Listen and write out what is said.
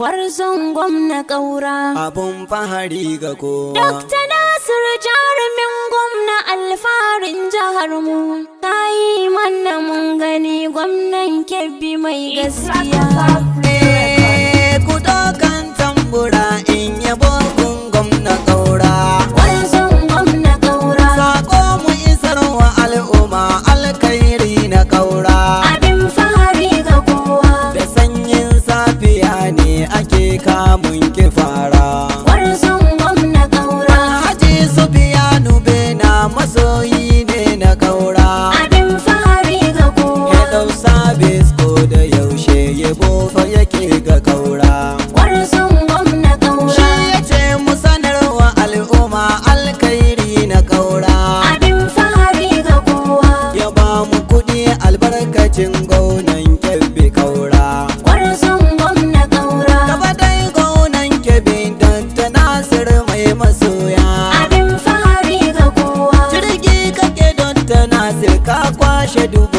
Gwarzon gwamna kaura abun fahari ga kowa. Dr. Nasir jarumin gwamna alfarin jahar mu. Kayi mana mun gani gwamnan Kebbi mai gaskiya. Ku dokan tambura in yabo kun gwamna kaura. Gwarzon gwamna kaura Sako mu isar wa al'umma alkhairi na kaura. abin fahari ga kowa. Da sanyin safiya ne ake kamun ki fara. Gwarzon gwamna kaura Haji Sufiyanu Bena masoyi ne na kaura. abin fahari ga kowa. Ya dau sabis ko da yaushe yabo fa yake ga kaura. Gwarzon gwamna Shi kaura ya ce mu sanarwa al'umma alkhairi na kaura. abin fahari ga kowa. Ya ba mu kuɗi albarkacin gwamnan Kebbi kaura. Gwarzon gwamna kaura Gaba dai gwamnan Kebbi Dr. Nasir mai masoya. abin fahari ga kowa. Jirgi kake Dr. Nasir ka kwashe dubu